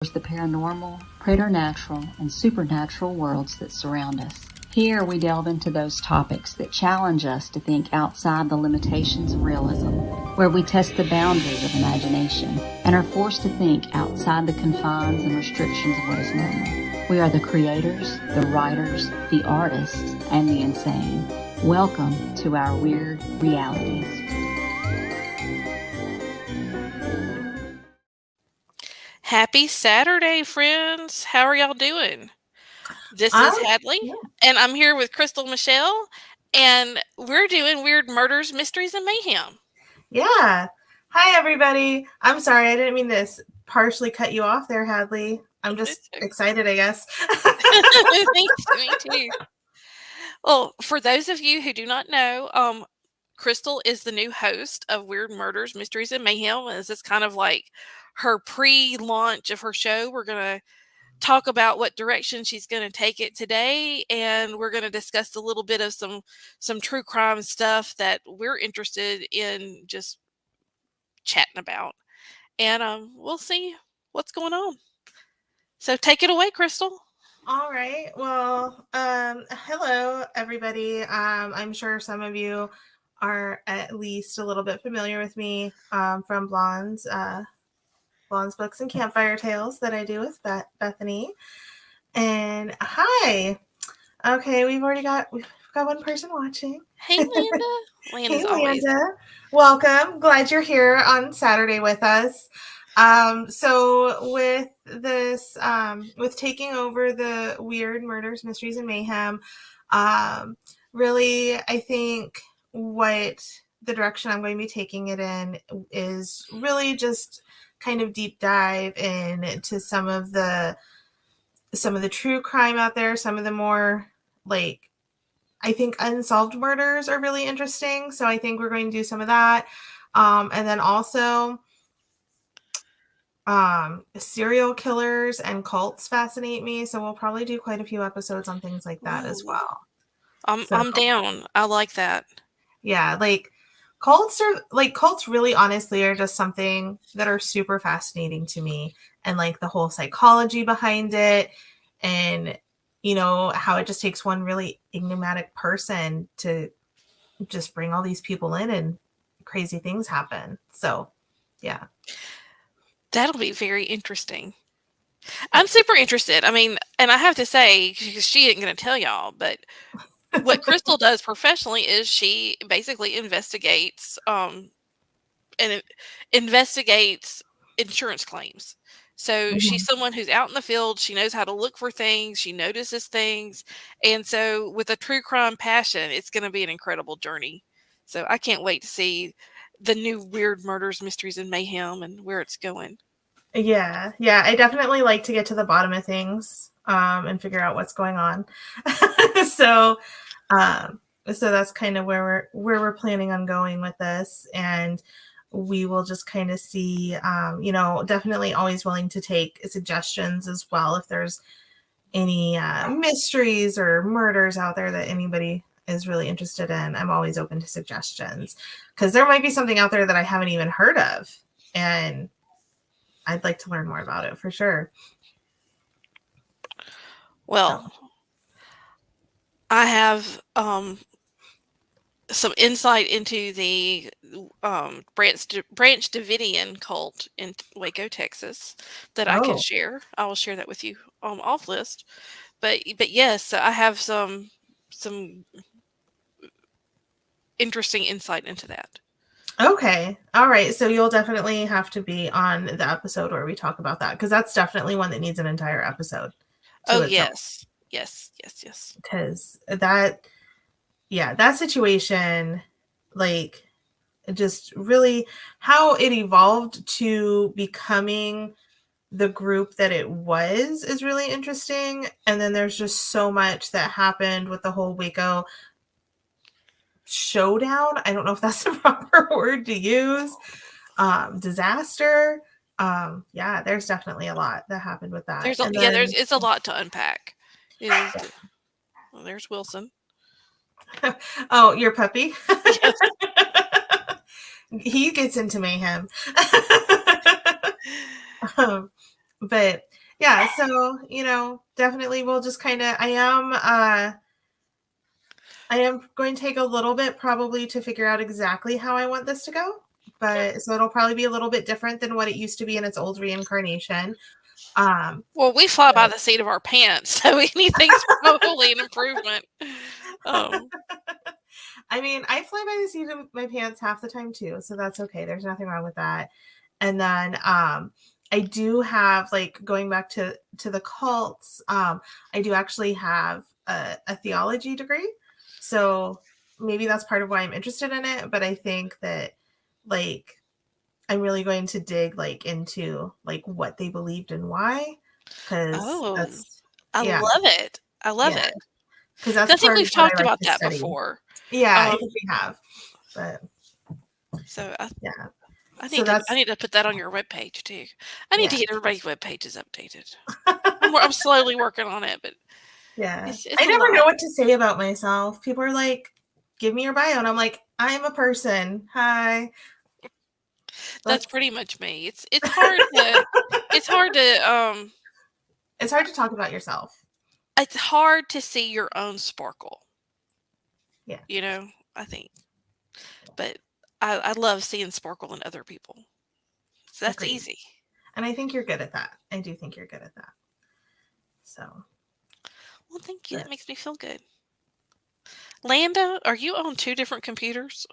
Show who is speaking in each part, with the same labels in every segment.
Speaker 1: the paranormal, preternatural, and supernatural worlds that surround us. Here we delve into those topics that challenge us to think outside the limitations of realism, where we test the boundaries of imagination and are forced to think outside the confines and restrictions of what is normal. We are the creators, the writers, the artists, and the insane. Welcome to our weird realities.
Speaker 2: Happy Saturday, friends. How are y'all doing? This is Hadley, and I'm here with Crystal Michelle, and we're doing Weird Murders, Mysteries, and Mayhem.
Speaker 3: Yeah. Hi, everybody. I'm sorry. I didn't mean to partially cut you off there, Hadley. I'm just excited, I guess.
Speaker 2: Me too. Well, for those of you who do not know, Crystal is the new host of Weird Murders, Mysteries, and Mayhem. This is kind of like her pre-launch of her show. We're going to talk about what direction she's going to take it today, and we're going to discuss a little bit of some true crime stuff that we're interested in just chatting about, and we'll see what's going on. So take it away, Crystal.
Speaker 3: All right. Well, hello, everybody. I'm sure some of you are at least a little bit familiar with me from Blonde's Books and Campfire Tales that I do with Bethany. And hi. Okay, we've got one person watching.
Speaker 2: Hey, Landa.
Speaker 3: Hey, Landa. Welcome. Glad you're here on Saturday with us. So with this, with taking over the Weird Murders, Mysteries, and Mayhem, really, I think what the direction I'm going to be taking it in is really just kind of deep dive into some of the true crime out there, some of the more I think unsolved murders are really interesting. So I think we're going to do some of that. And then also serial killers and cults fascinate me. So we'll probably do quite a few episodes on things like that as well.
Speaker 2: I'm down. I like that.
Speaker 3: Yeah. Cults really honestly are just something that are super fascinating to me, and the whole psychology behind it, and how it just takes one really enigmatic person to just bring all these people in and crazy things happen. So yeah,
Speaker 2: that'll be very interesting. I'm super interested. I mean, and I have to say, she ain't going to tell y'all, but what Crystal does professionally is she basically investigates insurance claims. So she's someone who's out in the field. She knows how to look for things. She notices things. And so with a true crime passion, it's going to be an incredible journey. So I can't wait to see the new Weird Murders, Mysteries, and Mayhem and where it's going.
Speaker 3: Yeah. I definitely like to get to the bottom of things and figure out what's going on. So that's kind of where we're planning on going with this, and we will just kind of see. Definitely always willing to take suggestions as well if there's any mysteries or murders out there that anybody is really interested in. I'm always open to suggestions because there might be something out there that I haven't even heard of, and I'd like to learn more about it for sure.
Speaker 2: Well, I have some insight into the Branch Davidian cult in Waco, Texas, that I can share. I will share that with you off list. But yes, I have some interesting insight into that.
Speaker 3: Okay. All right. So you'll definitely have to be on the episode where we talk about that, because that's definitely one that needs an entire episode.
Speaker 2: Oh, yes.
Speaker 3: Because that situation, just really how it evolved to becoming the group that it was is really interesting. And then there's just so much that happened with the whole Waco showdown. I don't know if that's the proper word to use. Disaster. There's definitely a lot that happened with that.
Speaker 2: It's a lot to unpack. Well, there's Wilson.
Speaker 3: Oh, your puppy?
Speaker 2: Yes.
Speaker 3: He gets into mayhem. But yeah, so definitely we'll just kind of. I am going to take a little bit probably to figure out exactly how I want this to go, but so it'll probably be a little bit different than what it used to be in its old reincarnation.
Speaker 2: Well, we fly by the seat of our pants, so anything's probably an improvement.
Speaker 3: I mean, I fly by the seat of my pants half the time too, so that's okay. There's nothing wrong with that. And then I do have, like, going back to the cults, I do actually have a theology degree. So maybe that's part of why I'm interested in it, but I think that, like, I'm really going to dig, like, into, like, what they believed and why, because that's
Speaker 2: I
Speaker 3: yeah,
Speaker 2: love it. I love
Speaker 3: yeah,
Speaker 2: it.
Speaker 3: because
Speaker 2: 'Cause
Speaker 3: that's
Speaker 2: I think
Speaker 3: part of
Speaker 2: we've
Speaker 3: what I
Speaker 2: talked
Speaker 3: like
Speaker 2: about
Speaker 3: to
Speaker 2: that
Speaker 3: study.
Speaker 2: before.
Speaker 3: Yeah, I think we have, but
Speaker 2: So
Speaker 3: yeah.
Speaker 2: I
Speaker 3: So
Speaker 2: need to put that on your webpage too. I need to
Speaker 3: yeah.
Speaker 2: get everybody's web pages updated. I'm slowly working on it, but
Speaker 3: Yeah.
Speaker 2: it's
Speaker 3: I
Speaker 2: a
Speaker 3: never
Speaker 2: lot.
Speaker 3: know what to say about myself. People are like, "Give me your bio," and I'm like, "I'm a person. Hi."
Speaker 2: That's
Speaker 3: Let's
Speaker 2: pretty much me. It's hard to it's hard to
Speaker 3: It's hard to talk about yourself.
Speaker 2: it's hard to see your own sparkle.
Speaker 3: Yeah.
Speaker 2: I think. But I love seeing sparkle in other people. So that's
Speaker 3: Agreed.
Speaker 2: easy.
Speaker 3: And I think you're good at that. I do think you're good at that. So,
Speaker 2: Well, thank you.
Speaker 3: but
Speaker 2: That makes me feel good. Landa, are you on 2 different computers?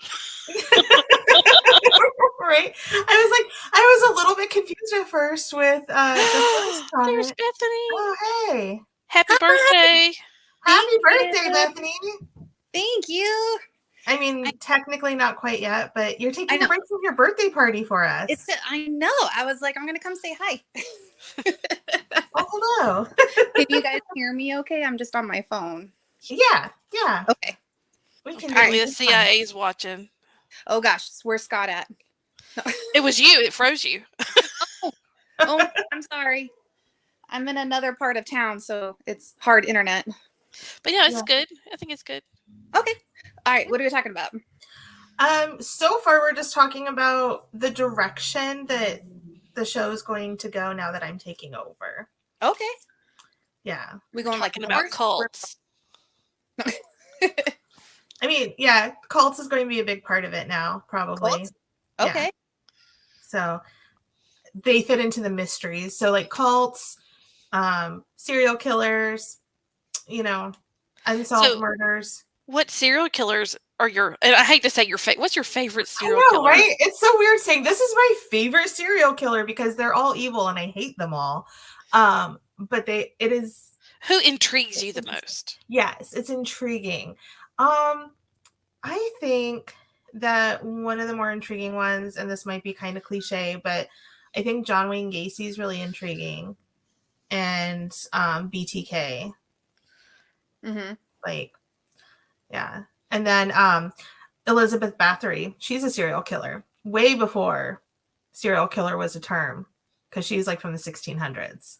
Speaker 3: right? I was a little bit confused at first with the first
Speaker 2: There's
Speaker 3: comment.
Speaker 2: Bethany.
Speaker 3: Oh, hey.
Speaker 2: Happy birthday.
Speaker 3: Happy
Speaker 4: Thank
Speaker 3: birthday,
Speaker 4: you.
Speaker 3: Bethany.
Speaker 4: Thank you.
Speaker 3: I mean, technically not quite yet, but you're
Speaker 4: I
Speaker 3: taking a
Speaker 4: know.
Speaker 3: break from your birthday party for us.
Speaker 4: I know. I was like, I'm going to come say hi.
Speaker 3: Oh, hello.
Speaker 4: Can you guys hear me okay? I'm just on my phone.
Speaker 3: Yeah.
Speaker 4: Okay.
Speaker 3: We can
Speaker 2: Apparently
Speaker 3: do
Speaker 2: the
Speaker 3: it.
Speaker 2: CIA's watching.
Speaker 4: Oh, gosh. Where's Scott at?
Speaker 2: It was you. It froze you.
Speaker 4: Oh, I'm sorry. I'm in another part of town, so it's hard internet.
Speaker 2: But yeah, it's good. I think it's good.
Speaker 4: Okay. All right. What are we talking about?
Speaker 3: So far we're just talking about the direction that the show is going to go now that I'm taking over.
Speaker 4: Okay.
Speaker 3: Yeah.
Speaker 4: We going like
Speaker 2: Talking about
Speaker 4: north?
Speaker 2: cults.
Speaker 3: I mean, yeah, cults is going to be a big part of it now, probably.
Speaker 4: Cults? Okay.
Speaker 3: Yeah. So they fit into the mysteries. So, like, cults, serial killers, unsolved murders.
Speaker 2: What serial killers are and I hate to say what's your favorite serial
Speaker 3: I know,
Speaker 2: killer?
Speaker 3: right? It's so weird saying this is my favorite serial killer because they're all evil and I hate them all. But it is.
Speaker 2: Who intrigues you the most?
Speaker 3: Yes, it's intriguing. I think that one of the more intriguing ones, and this might be kind of cliche, but I think John Wayne Gacy is really intriguing, and BTK.
Speaker 4: Mm-hmm.
Speaker 3: Like, yeah, and then Elizabeth Bathory. She's a serial killer way before serial killer was a term, because she's like from the 1600s.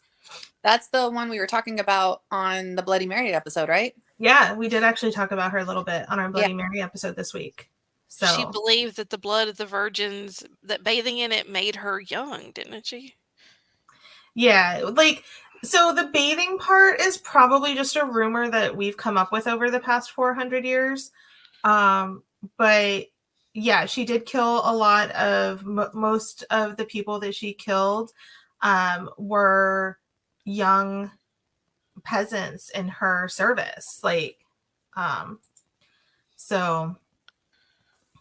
Speaker 4: That's the one we were talking about on the Bloody Mary episode, right?
Speaker 3: Yeah, we did actually talk about her a little bit on our Bloody Mary episode this week. So
Speaker 2: she believed that the blood of the virgins, that bathing in it made her young, didn't she?
Speaker 3: Yeah, like, so the bathing part is probably just a rumor that we've come up with over the past 400 years. But yeah, she did kill a lot of most of the people that she killed were young peasants in her service. Like, so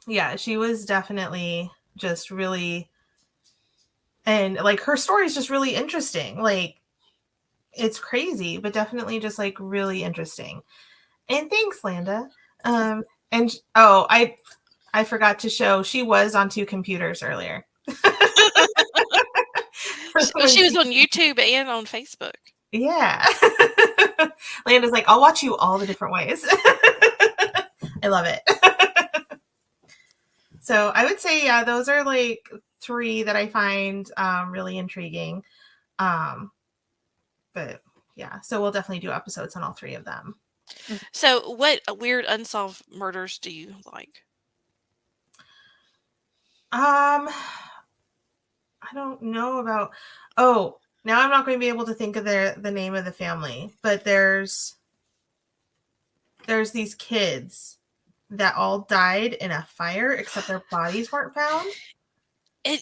Speaker 3: yeah, she was definitely just really, and like her story is just really interesting. Like, it's crazy, but definitely just like really interesting. And thanks, Landa. And I forgot to show she was on 2 computers earlier.
Speaker 2: She was on YouTube and on Facebook.
Speaker 3: Yeah. Landa's like, I'll watch you all the different ways. I love it. So I would say, yeah, those are like 3 that I find really intriguing. But yeah, so we'll definitely do episodes on all 3 of them.
Speaker 2: So what weird unsolved murders do you like?
Speaker 3: I don't know about. Oh, Now I'm not going to be able to think of the name of the family, but there's these kids that all died in a fire, except their bodies weren't found.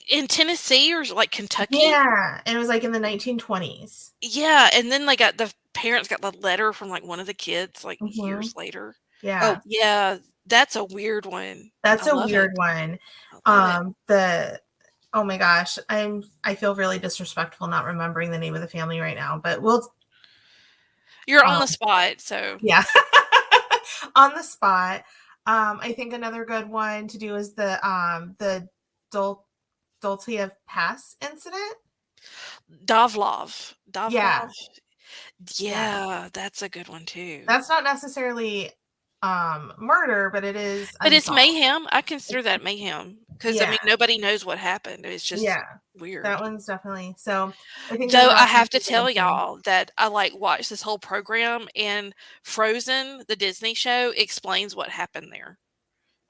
Speaker 2: In Tennessee or like Kentucky?
Speaker 3: Yeah, and it was like in the 1920s.
Speaker 2: Yeah, and then the parents got the letter from like one of the kids like years later.
Speaker 3: Yeah.
Speaker 4: Oh.
Speaker 2: Yeah, that's a weird one.
Speaker 3: That's
Speaker 2: I
Speaker 3: a
Speaker 2: love
Speaker 3: weird
Speaker 2: it.
Speaker 3: one.
Speaker 2: I love it.
Speaker 3: Oh my gosh, I feel really disrespectful not remembering the name of the family right now, but
Speaker 2: You're on the spot, so
Speaker 3: yeah. On the spot. I think another good one to do is the Doltiev Pass incident.
Speaker 2: Dovlov.
Speaker 3: Yeah.
Speaker 2: Yeah, that's a good one too.
Speaker 3: That's not necessarily murder, but it is
Speaker 2: But it's
Speaker 3: unsolved.
Speaker 2: mayhem. I consider that mayhem because I mean nobody knows what happened. It's just weird.
Speaker 3: That one's definitely so. I think
Speaker 2: Though I have to tell y'all that I like watched this whole program, and Frozen, the Disney show, explains what happened there.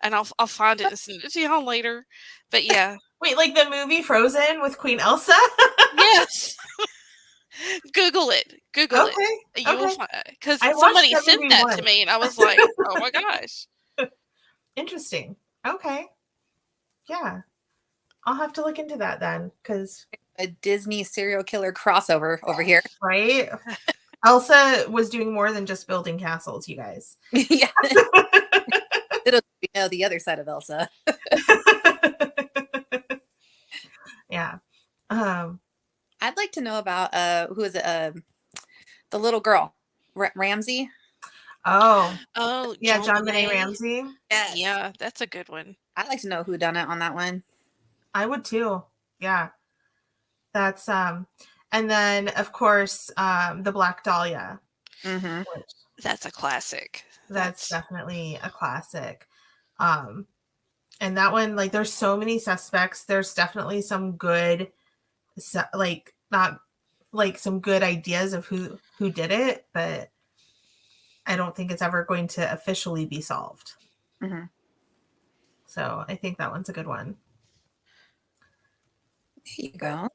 Speaker 2: And I'll find it and send it to y'all later. But yeah.
Speaker 3: Wait, like the movie Frozen with Queen Elsa?
Speaker 2: Yes. Google it. Google it. You will find it. Because somebody sent that to me and I was like, oh my gosh.
Speaker 3: Interesting. Okay. Yeah. I'll have to look into that then, because
Speaker 4: a Disney serial killer crossover over here.
Speaker 3: Right? Elsa was doing more than just building castles, you guys.
Speaker 4: Yeah. It'll know the other side of Elsa.
Speaker 3: Yeah.
Speaker 4: I'd like to know about who is it? The little girl, Ramsey.
Speaker 3: Oh,
Speaker 2: yeah,
Speaker 3: John Benet Ramsey.
Speaker 4: Yes.
Speaker 2: Yeah, that's a good one.
Speaker 4: I'd like to know who done it on that one.
Speaker 3: I would too. Yeah. That's and then of course the Black Dahlia.
Speaker 4: Mm-hmm.
Speaker 2: That's a classic.
Speaker 3: That's definitely a classic. And that one, like, there's so many suspects. There's definitely some good, like, not like some good ideas of who did it, but I don't think it's ever going to officially be solved.
Speaker 4: Mm-hmm.
Speaker 3: So I think that one's a good one.
Speaker 4: There you go.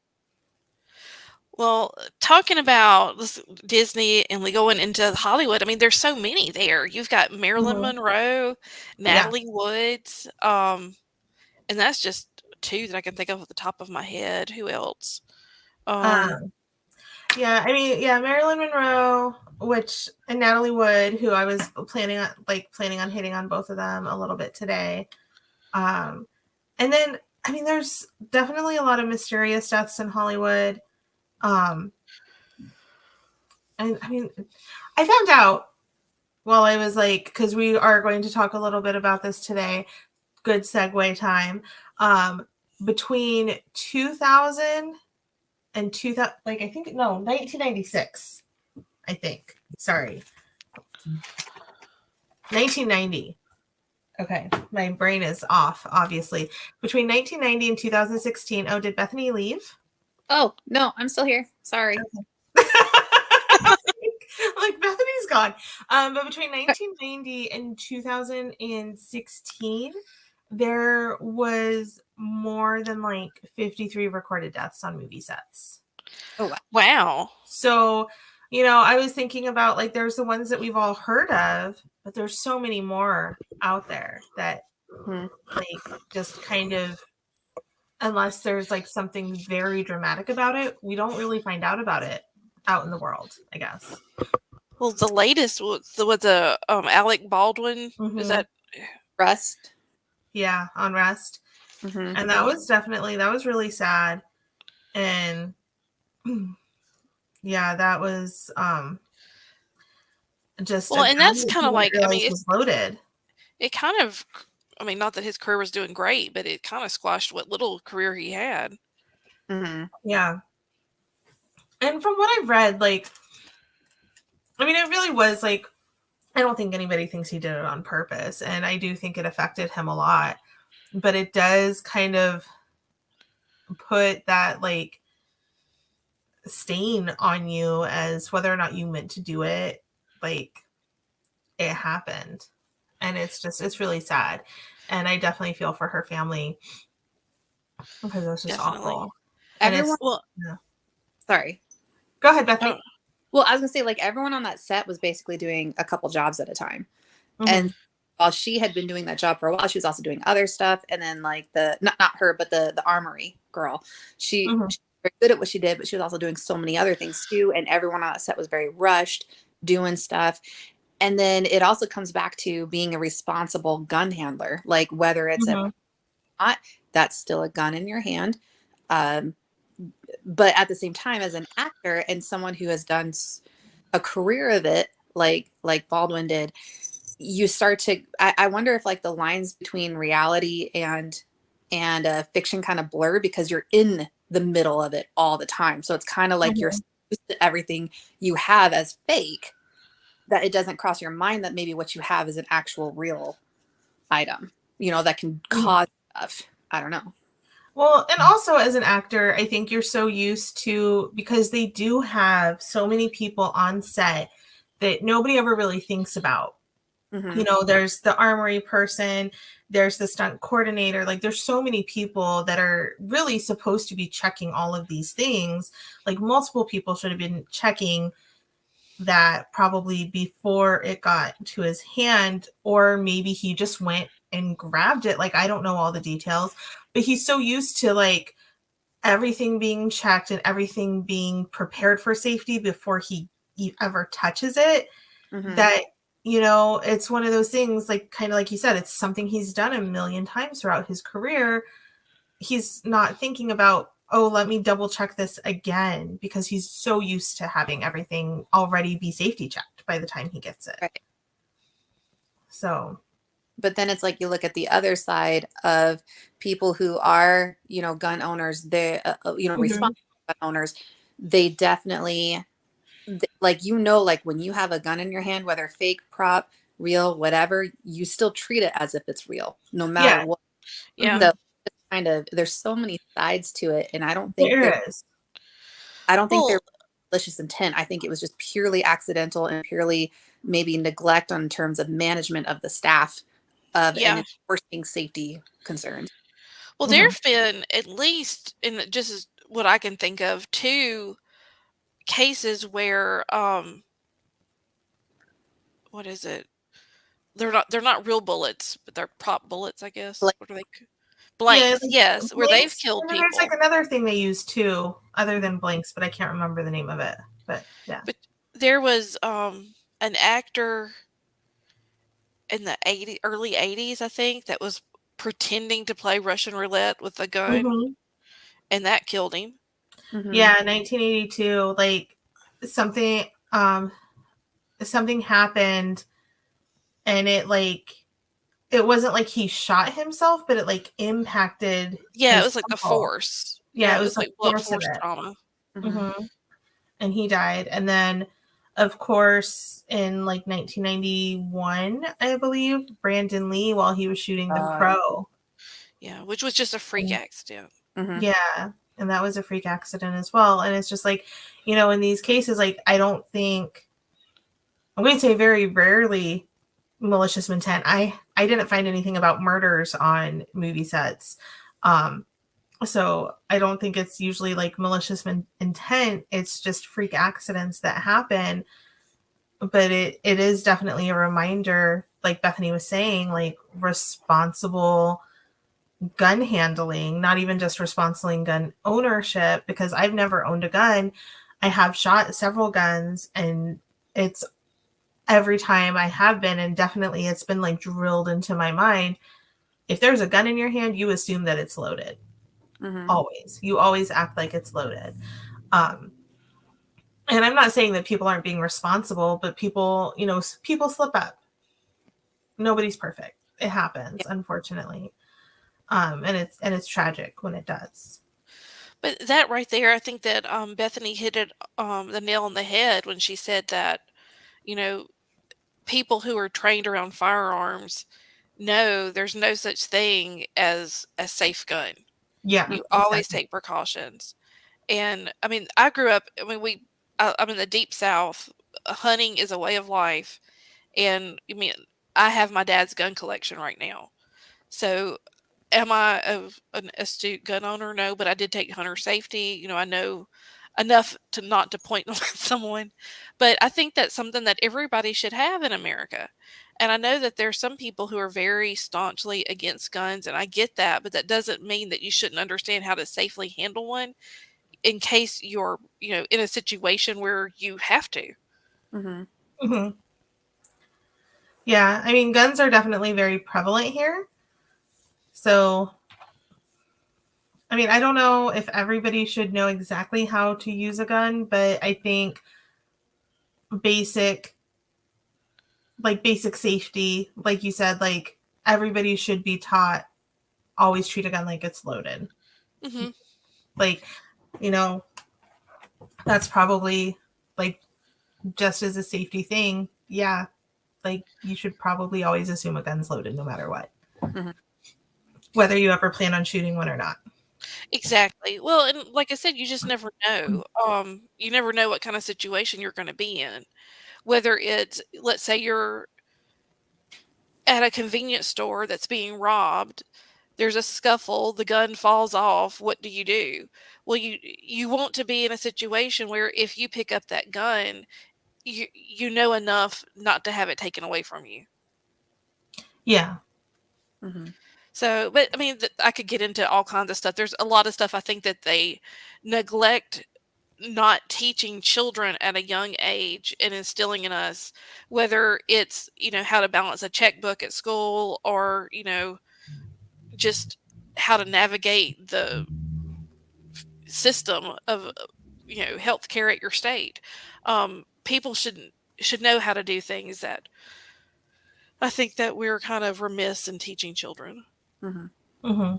Speaker 2: Well, talking about Disney and going into Hollywood, I mean, there's so many there. You've got Marilyn Monroe, Natalie Woods, and that's just two that I can think of at the top of my head. Who else?
Speaker 3: Yeah, I mean, Marilyn Monroe, and Natalie Wood, who I was planning on hitting on both of them a little bit today. And then, I mean, there's definitely a lot of mysterious deaths in Hollywood. And I mean, I found out while I was because we are going to talk a little bit about this today. Good segue time. Between 2000 and 2000, I think 1996. I think. Sorry. 1990. Okay, my brain is off, obviously. Between 1990 and 2016. Oh, did Bethany leave?
Speaker 4: Oh, no, I'm still here. Sorry.
Speaker 3: Bethany's gone. But between 1990 and 2016, there was more than 53 recorded deaths on movie sets.
Speaker 4: Oh,
Speaker 2: wow.
Speaker 3: So, I was thinking about there's the ones that we've all heard of, but there's so many more out there that just kind of, unless there's something very dramatic about it, we don't really find out about it out in the world, I guess.
Speaker 2: Well, the latest was Alec Baldwin.
Speaker 3: Mm-hmm.
Speaker 2: Is that
Speaker 4: Rust?
Speaker 3: Yeah, on Rust.
Speaker 4: Mm-hmm.
Speaker 3: And that was really sad. And yeah, that was just
Speaker 2: and that's kind of
Speaker 3: it's loaded.
Speaker 2: It kind of, not that his career was doing great, but it kind of squashed what little career he had.
Speaker 4: Mm-hmm.
Speaker 3: Yeah. And from what I've read, it really was I don't think anybody thinks he did it on purpose. And I do think it affected him a lot. But it does kind of put that stain on you as whether or not you meant to do it. It happened. And it's really sad. And I definitely feel for her family because it was just awful.
Speaker 4: Everyone,
Speaker 3: yeah.
Speaker 4: Sorry.
Speaker 3: Go ahead, Bethany.
Speaker 4: Well, I was gonna say, like, everyone on that set was basically doing a couple jobs at a time.
Speaker 3: Mhm.
Speaker 4: And while she had been doing that job for a while, she was also doing other stuff. And then, like, the not her, but the armory girl, she
Speaker 3: Mhm.
Speaker 4: was very good at what she did, but she was also doing so many other things too. And everyone on that set was very rushed doing stuff. And then it also comes back to being a responsible gun handler, like whether it's
Speaker 3: Mhm.
Speaker 4: not, that's still a gun in your hand. Um, but at the same time, as an actor and someone who has done a career of it, like Baldwin did, you start to. I wonder if, like, the lines between reality and fiction kind of blur because you're in the middle of it all the time. So it's kind of like you're
Speaker 3: Mhm.
Speaker 4: used to everything you have as fake, that it doesn't cross your mind that maybe what you have is an actual real item, that can
Speaker 3: Mhm.
Speaker 4: cause stuff. I don't know.
Speaker 3: Well, and also as an actor, I think you're so used to, because they do have so many people on set that nobody ever really thinks about.
Speaker 4: Mm-hmm.
Speaker 3: There's the armory person, there's the stunt coordinator. Like, there's so many people that are really supposed to be checking all of these things. Like, multiple people should have been checking that probably before it got to his hand, or maybe he just went and grabbed it. Like, I don't know all the details, but he's so used to, like, everything being checked and everything being prepared for safety before he ever touches it,
Speaker 4: Mm-hmm.
Speaker 3: that it's one of those things, like, kind of like you said, it's something he's done a million times throughout his career. He's not thinking about, oh, let me double check this again, because he's so used to having everything already be safety checked by the time he gets it.
Speaker 4: Right.
Speaker 3: So,
Speaker 4: but then it's like you look at the other side of people who are, gun owners, they,
Speaker 3: Mhm.
Speaker 4: responsible gun owners, they definitely, like, like, when you have a gun in your hand, whether fake, prop, real, whatever, you still treat it as if it's real, no matter
Speaker 3: Yeah.
Speaker 4: what.
Speaker 2: Yeah.
Speaker 4: So it's kind of, there's so many sides to it, and I don't think
Speaker 3: There is.
Speaker 4: they're malicious intent. I think it was just purely accidental and purely maybe neglect on terms of management of the staff of
Speaker 2: Yeah.
Speaker 4: and enforcing safety concerns.
Speaker 2: Well,
Speaker 3: Mhm.
Speaker 2: there have been, at least, in just as what I can think of, 2 cases where what is it? They're not real bullets, but they're prop bullets, I guess.
Speaker 4: Like,
Speaker 2: What are they?
Speaker 3: Yeah,
Speaker 2: Blanks, yes, where they've
Speaker 3: blanks.
Speaker 2: killed
Speaker 3: And then there's, like,
Speaker 2: people.
Speaker 3: another thing they use too, other than blanks, but I can't remember the name of it. But yeah.
Speaker 2: But there was an actor in the early 80s, I think, that was pretending to play Russian roulette with a gun,
Speaker 3: Mhm.
Speaker 2: and that killed him.
Speaker 4: mhm.
Speaker 3: Yeah, 1982, like, something something happened, and it wasn't like he shot himself, but it, like, impacted
Speaker 2: Yeah, it
Speaker 3: his
Speaker 2: was like the
Speaker 3: temple.
Speaker 2: force.
Speaker 3: Yeah,
Speaker 2: Yeah,
Speaker 3: it
Speaker 2: it
Speaker 3: was
Speaker 2: was
Speaker 3: the
Speaker 2: like blunt
Speaker 3: force of
Speaker 2: force
Speaker 3: it.
Speaker 2: trauma.
Speaker 4: Mhm.
Speaker 3: Mhm. And he died. And then, of course, in, like, 1991, I believe, Brandon Lee, while he was shooting The Crow.
Speaker 2: Yeah, which was just a freak accident.
Speaker 4: Mhm.
Speaker 3: Yeah, and that was a freak accident as well. And it's just like, in these cases, like, I don't think, I'm going to say very rarely, malicious intent. I didn't find anything about murders on movie sets. So I don't think it's usually, like, malicious intent. It's just freak accidents that happen. But it is definitely a reminder, like Bethany was saying, like, responsible gun handling, not even just responsible gun ownership, because I've never owned a gun. I have shot several guns, and it's every time I have been, and definitely it's been, like, drilled into my mind. If there's a gun in your hand, you assume that it's loaded.
Speaker 4: Mhm.
Speaker 3: Always. You always act like it's loaded. Um, and I'm not saying that people aren't being responsible, but people slip up. Nobody's perfect. It happens, unfortunately. And it's tragic when it does.
Speaker 2: But that right there, I think that Bethany hit it the nail on the head when she said that, you know, people who are trained around firearms know there's no such thing as a safe gun.
Speaker 3: Yeah,
Speaker 2: You always
Speaker 3: exactly.
Speaker 2: take precautions. And I mean, I'm in the deep South. Hunting is a way of life. And I mean, I have my dad's gun collection right now. So am I an astute gun owner? No, but I did take hunter safety. I know enough to not to point at someone. But I think that's something that everybody should have in America. And I know that there's some people who are very staunchly against guns, and I get that, but that doesn't mean that you shouldn't understand how to safely handle one in case you're, in a situation where you have to.
Speaker 4: Mm-hmm.
Speaker 3: Mm-hmm. Yeah, I mean, guns are definitely very prevalent here. So, I mean, I don't know if everybody should know exactly how to use a gun, but I think basic safety, like you said, like everybody should be taught always treat a gun like it's loaded.
Speaker 2: Mm-hmm.
Speaker 3: Like, that's probably like just as a safety thing. Yeah. Like you should probably always assume a gun's loaded no matter what.
Speaker 4: Mm-hmm.
Speaker 3: Whether you ever plan on shooting one or not.
Speaker 2: Exactly. Well, and like I said, you just never know. You never know what kind of situation you're going to be in. Whether it's, let's say you're at a convenience store that's being robbed, there's a scuffle, the gun falls off, what do you do? Well, you want to be in a situation where if you pick up that gun, you know enough not to have it taken away from you.
Speaker 3: Yeah.
Speaker 4: Mm-hmm.
Speaker 2: So, but I mean, I could get into all kinds of stuff. There's a lot of stuff I think that they neglect not teaching children at a young age and instilling in us, whether it's, how to balance a checkbook at school or, just how to navigate the system of, healthcare at your state. People should know how to do things that I think that we're kind of remiss in teaching children.
Speaker 4: Mm-hmm.
Speaker 3: Mm-hmm.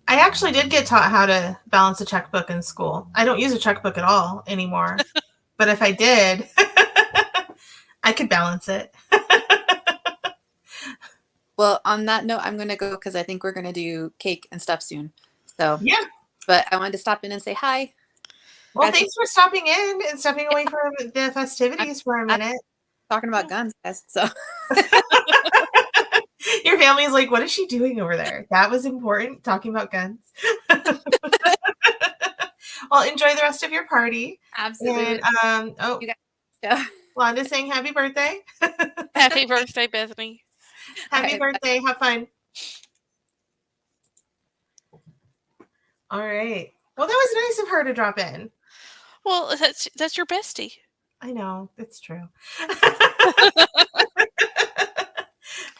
Speaker 3: I actually did get taught how to balance a checkbook in school. I don't use a checkbook at all anymore. But if I did, I could balance it.
Speaker 4: Well, on that note, I'm going to go because I think we're going to do cake and stuff soon. So,
Speaker 3: yeah.
Speaker 4: But I wanted to stop in and say hi.
Speaker 3: Well, thanks for stopping in and stepping away from the festivities for a minute.
Speaker 4: Talking about guns, guys. So
Speaker 3: your family's like, what is she doing over there? That was important, talking about guns. Well, enjoy the rest of your party.
Speaker 4: Absolutely.
Speaker 3: And Londa's saying happy birthday.
Speaker 2: Happy birthday, Bethany.
Speaker 3: Happy birthday. Have fun. All right. Well, that was nice of her to drop in.
Speaker 2: Well, that's your bestie.
Speaker 3: I know. It's true.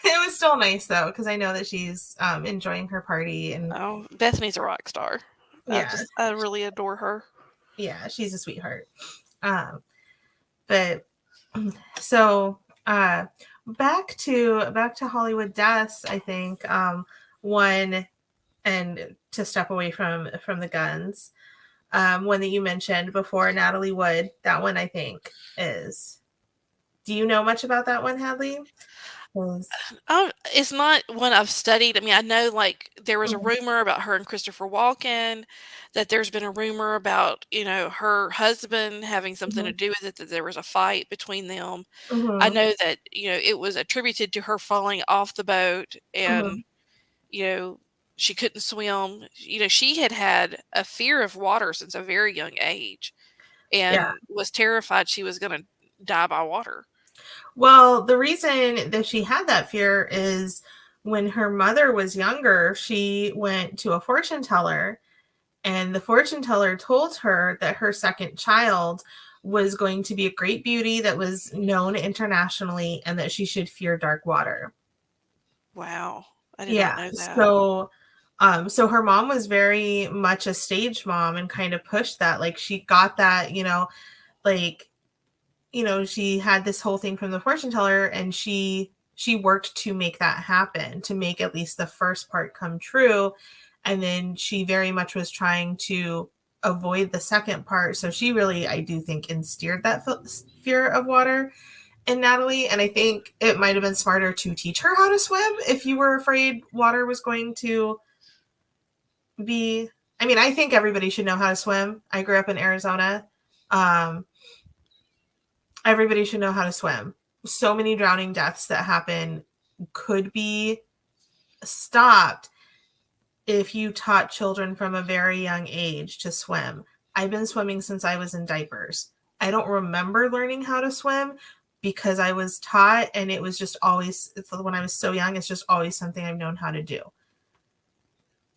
Speaker 3: It was still nice, though, because I know that she's enjoying her party. And
Speaker 2: Bethany's a rock star.
Speaker 3: Yeah.
Speaker 2: I really adore her.
Speaker 3: Yeah, she's a sweetheart. But so back to Hollywood deaths, I think one, and to step away from the guns, one that you mentioned before, Natalie Wood, that one I think is. Do you know much about that one, Hadley?
Speaker 2: It's not one I've studied. I mean, I know like there was a rumor about her and Christopher Walken, that there's been a rumor about, her husband having something to do with it, that there was a fight between them. I know that, it was attributed to her falling off the boat and, she couldn't swim. She had a fear of water since a very young age and was terrified she was going to die by water.
Speaker 3: Well, the reason that she had that fear is when her mother was younger, she went to a fortune teller, and the fortune teller told her that her second child was going to be a great beauty that was known internationally and that she should fear dark water.
Speaker 2: Wow. I did not know that.
Speaker 3: So her mom was very much a stage mom and kind of pushed that. Like she got that, she had this whole thing from the fortune teller, and she worked to make that happen, to make at least the first part come true. And then she very much was trying to avoid the second part. So she really, I do think, instilled that fear of water in Natalie. And I think it might have been smarter to teach her how to swim if you were afraid water was going to be. I mean, I think everybody should know how to swim. I grew up in Arizona. Everybody should know how to swim. So many drowning deaths that happen could be stopped if you taught children from a very young age to swim. I've been swimming since I was in diapers. I don't remember learning how to swim because I was taught, and it was just always, when I was so young, it's just always something I've known how to do.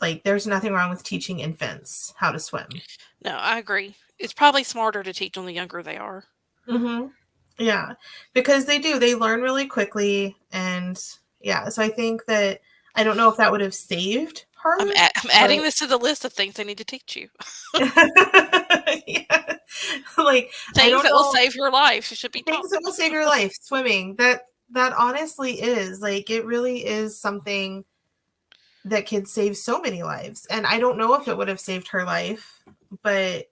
Speaker 3: Like, there's nothing wrong with teaching infants how to swim.
Speaker 2: No, I agree. It's probably smarter to teach them the younger they are.
Speaker 3: Mm-hmm. Yeah, because they do. They learn really quickly. And yeah, so I think that, I don't know if that would have saved her.
Speaker 2: I'm adding this to the list of things I need to teach you.
Speaker 3: Yeah. Like, I
Speaker 2: Things
Speaker 3: don't
Speaker 2: that
Speaker 3: know.
Speaker 2: will save your life should be taught.
Speaker 3: Things that will save your life. Swimming. That honestly is, like, it really is something that could save so many lives. And I don't know if it would have saved her life, but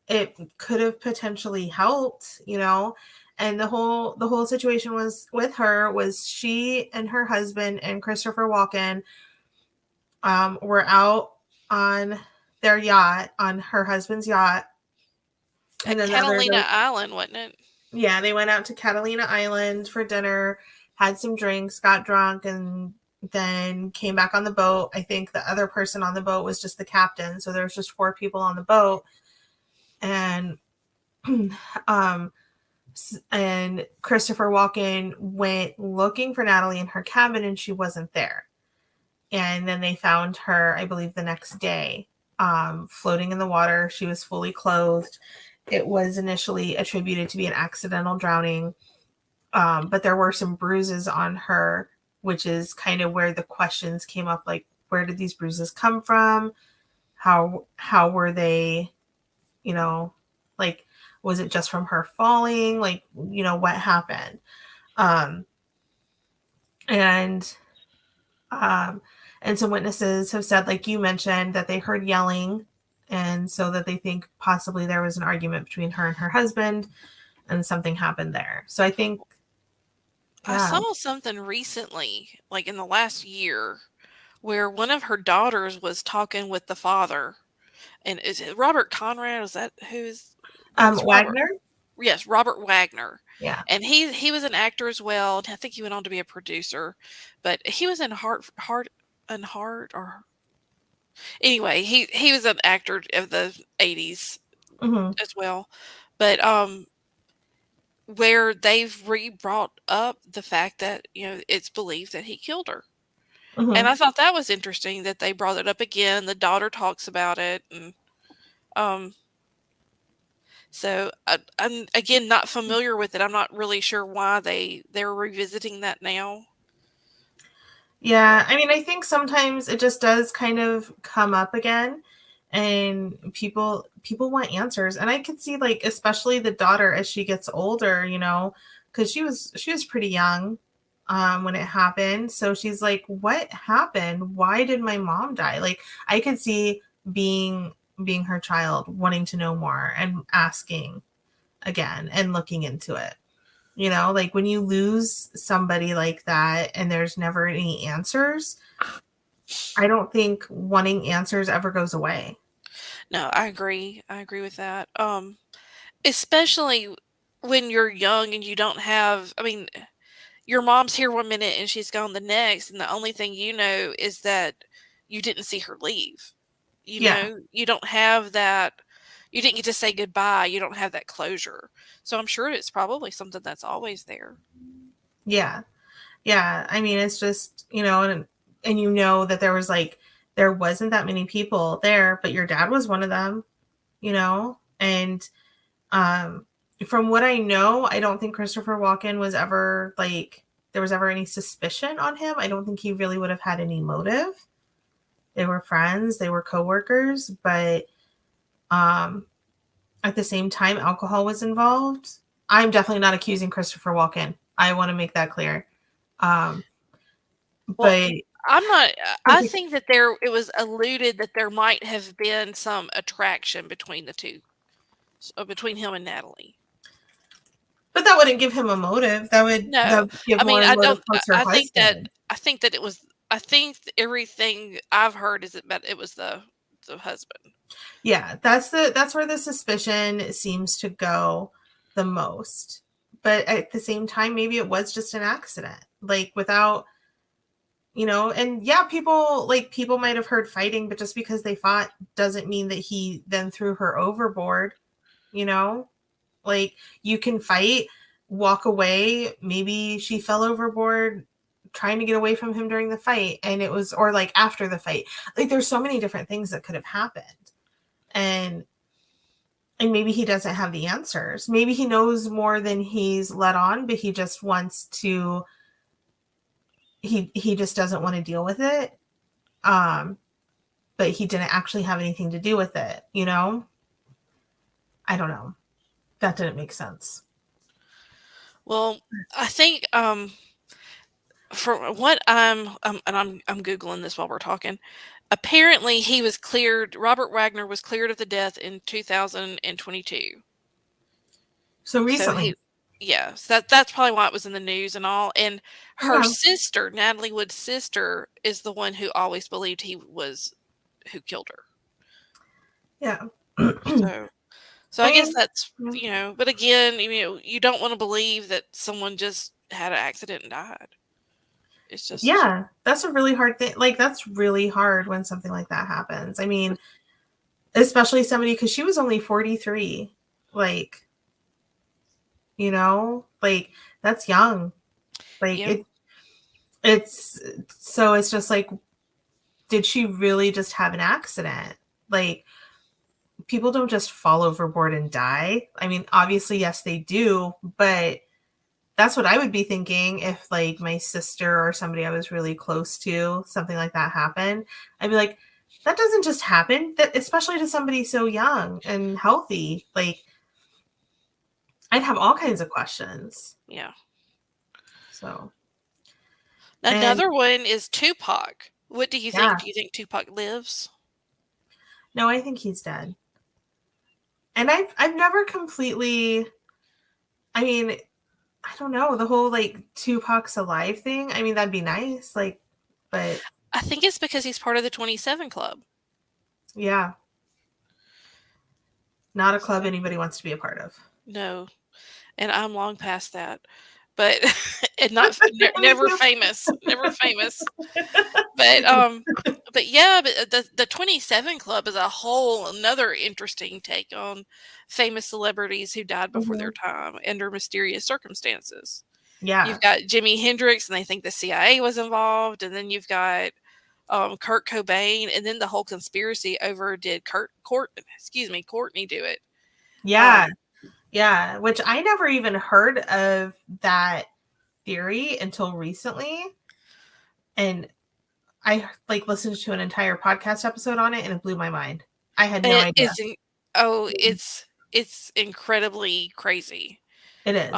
Speaker 3: it could have potentially helped, you know. And the whole situation was with her was she and her husband and Christopher Walken were out on their yacht, on her husband's yacht. And then
Speaker 2: Catalina Island, wasn't it?
Speaker 3: Yeah, they went out to Catalina Island for dinner, had some drinks, got drunk, and then came back on the boat. I think the other person on the boat was just the captain, so there was just 4 people on the boat. And and Christopher Walken went looking for Natalie in her cabin, and she wasn't there. And then they found her, I believe, the next day, floating in the water. She was fully clothed. It was initially attributed to be an accidental drowning, but there were some bruises on her, which is kind of where the questions came up, like, where did these bruises come from? How were they, you know, like, was it just from her falling? Like, you know, what happened? And some witnesses have said, like you mentioned, that they heard yelling, and so that they think possibly there was an argument between her and her husband, and something happened there. So I think,
Speaker 2: I saw something recently, like in the last year, where one of her daughters was talking with the father. And is it Robert Conrad? Is that who's
Speaker 3: Wagner?
Speaker 2: Yes, Robert Wagner.
Speaker 3: Yeah.
Speaker 2: And he was an actor as well. I think he went on to be a producer, but he was in Heart or anyway, he was an actor of the 80s as well. But where they've brought up the fact that, you know, it's believed that he killed her. And I thought that was interesting that they brought it up again. The daughter talks about it, and so I'm again not familiar with it. I'm not really sure why they're revisiting that now.
Speaker 3: Yeah, I mean, I think sometimes it just does kind of come up again, and people want answers. And I could see, like, especially the daughter as she gets older, you know, because she was pretty young when it happened. So she's like, what happened? Why did my mom die? Like, I could see being her child wanting to know more and asking again and looking into it. You know, like, when you lose somebody like that and there's never any answers, I don't think wanting answers ever goes away.
Speaker 2: No, I agree. I agree with that. Especially when you're young and you don't have, I mean, your mom's here one minute and she's gone the next, and the only thing you know is that you didn't see her leave. You know, you don't have that. You didn't get to say goodbye. You don't have that closure. So I'm sure it's probably something that's always there.
Speaker 3: Yeah. Yeah. I mean, it's just, you know, and you know that there wasn't that many people there, but your dad was one of them, you know? And from what I know, I don't think Christopher Walken was ever, like, there was ever any suspicion on him. I don't think he really would have had any motive. They were friends, they were coworkers, but at the same time, alcohol was involved. I'm definitely not accusing Christopher Walken. I want to make that clear. But
Speaker 2: I'm not. I think that it was alluded that there might have been some attraction between the two, between him and Natalie.
Speaker 3: But that wouldn't give him a motive. That would give more motive towards her husband.
Speaker 2: I think that it was. I think everything I've heard is that it was the husband.
Speaker 3: Yeah, that's where the suspicion seems to go the most. But at the same time, maybe it was just an accident. Like, without you know, and yeah, people might have heard fighting, but just because they fought doesn't mean that he then threw her overboard, you know? Like, you can fight, walk away, maybe she fell overboard trying to get away from him during the fight, and it was, or like after the fight. Like, there's so many different things that could have happened. And maybe he doesn't have the answers. Maybe he knows more than he's let on, but he just wants to, he just doesn't want to deal with it. But he didn't actually have anything to do with it, you know? I don't know. That didn't make sense.
Speaker 2: Well, I think for what and I'm googling this while we're talking. Apparently, he was cleared. Robert Wagner was cleared of the death in 2022.
Speaker 3: So
Speaker 2: So
Speaker 3: recently.
Speaker 2: yeah, so that's probably why it was in the news and all. And her
Speaker 3: Yeah.
Speaker 2: sister, Natalie Wood's sister, is the one who always believed he was who killed her.
Speaker 3: Yeah.
Speaker 2: So I guess
Speaker 3: mean,
Speaker 2: that's,
Speaker 3: yeah.
Speaker 2: but again, you don't want to believe that someone just had an accident and died. It's just,
Speaker 3: Yeah, that's a really hard thing. Like, that's really hard when something like that happens. I mean, especially somebody, because she was only 43. Like, you know, like, that's young. Like,
Speaker 2: yeah.
Speaker 3: it's so it's just like, did she really just have an accident? Like, people don't just fall overboard and die. I mean, obviously, yes, they do, but that's what I would be thinking if, like, my sister or somebody I was really close to, something like that happened. I'd be like, that doesn't just happen, that, especially to somebody so young and healthy. Like, I'd have all kinds of questions.
Speaker 2: Yeah.
Speaker 3: So,
Speaker 2: Another one is Tupac. What do you think?
Speaker 3: Yeah.
Speaker 2: Do you think Tupac lives?
Speaker 3: No, I think he's dead. And I've never completely, I mean, I don't know, the whole, like, Tupac's alive thing. I mean, that'd be nice, like, but
Speaker 2: I think it's because he's part of the 27 Club.
Speaker 3: yeah. Not a club anybody wants to be a part of.
Speaker 2: No, and I'm long past that, but and never famous, never famous. But yeah, but the 27 Club is a whole another interesting take on famous celebrities who died before their time under mysterious circumstances.
Speaker 3: Yeah.
Speaker 2: You've got Jimi Hendrix, and they think the CIA was involved, and then you've got Kurt Cobain, and then the whole conspiracy over did Courtney do it?
Speaker 3: Yeah. Yeah, which I never even heard of that theory until recently. And I, like, listened to an entire podcast episode on it, and it blew my mind. I had no idea.
Speaker 2: It's incredibly crazy.
Speaker 3: It is.